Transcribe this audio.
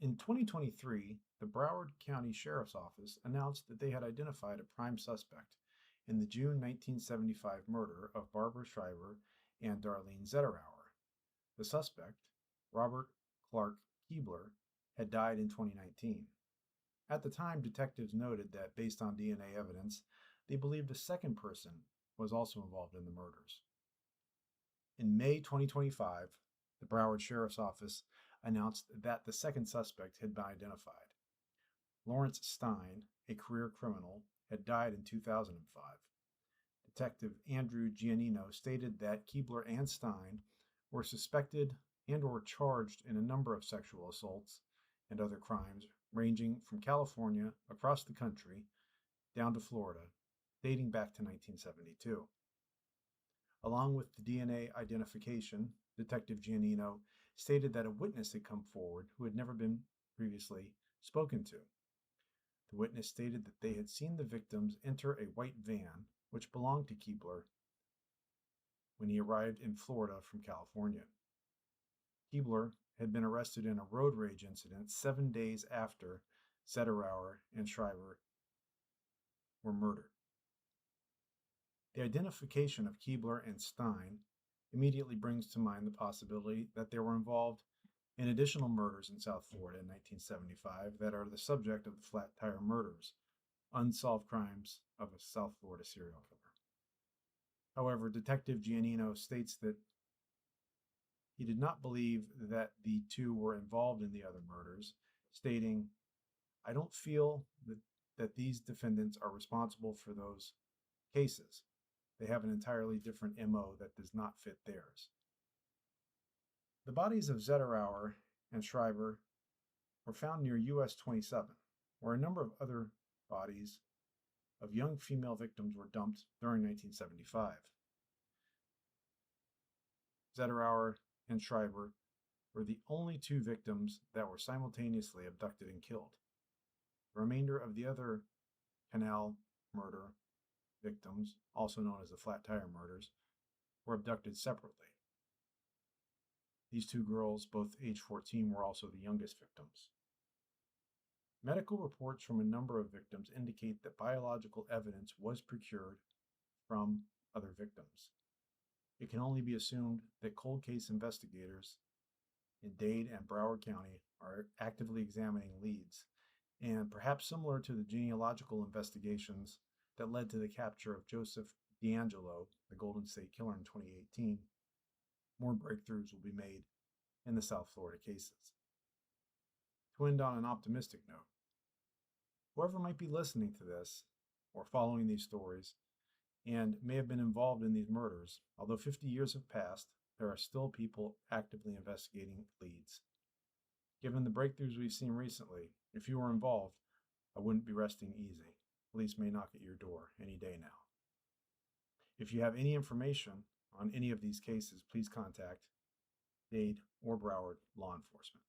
In 2023, the Broward County Sheriff's Office announced that they had identified a prime suspect in the June 1975 murder of Barbara Schreiber and Darlene Zetterower. The suspect, Robert Clark Keebler, had died in 2019. At the time, detectives noted that based on DNA evidence, they believed a second person was also involved in the murders. In May 2025, the Broward Sheriff's Office announced that the second suspect had been identified. Lawrence Stein, a career criminal, had died in 2005. Detective Andrew Giannino stated that Keebler and Stein were suspected and or charged in a number of sexual assaults and other crimes ranging from California across the country down to Florida, dating back to 1972. Along with the DNA identification, Detective Giannino stated that a witness had come forward who had never been previously spoken to. The witness stated that they had seen the victims enter a white van, which belonged to Keebler, when he arrived in Florida from California. Keebler had been arrested in a road rage incident 7 days after Zetterower and Schreiber were murdered. The identification of Keebler and Stein immediately brings to mind the possibility that they were involved in additional murders in South Florida in 1975 that are the subject of the Flat Tire murders, unsolved crimes of a South Florida serial killer. However, Detective Giannino states that he did not believe that the two were involved in the other murders, stating, "I don't feel that these defendants are responsible for those cases. They have an entirely different MO that does not fit theirs." The bodies of Zetterower and Schreiber were found near US 27, where a number of other bodies of young female victims were dumped during 1975. Zetterower and Schreiber were the only two victims that were simultaneously abducted and killed. The remainder of the other canal murder victims, also known as the Flat Tire murders, were abducted separately. These two girls, both age 14, were also the youngest victims. Medical reports from a number of victims indicate that biological evidence was procured from other victims. It can only be assumed that cold case investigators in Dade and Broward County are actively examining leads, and perhaps similar to the genealogical investigations that led to the capture of Joseph D'Angelo, the Golden State Killer, in 2018, more breakthroughs will be made in the South Florida cases. To end on an optimistic note, whoever might be listening to this or following these stories and may have been involved in these murders, although 50 years have passed, there are still people actively investigating leads. Given the breakthroughs we've seen recently, if you were involved, I wouldn't be resting easy. Police may knock at your door any day now. If you have any information on any of these cases, please contact Dade or Broward law enforcement.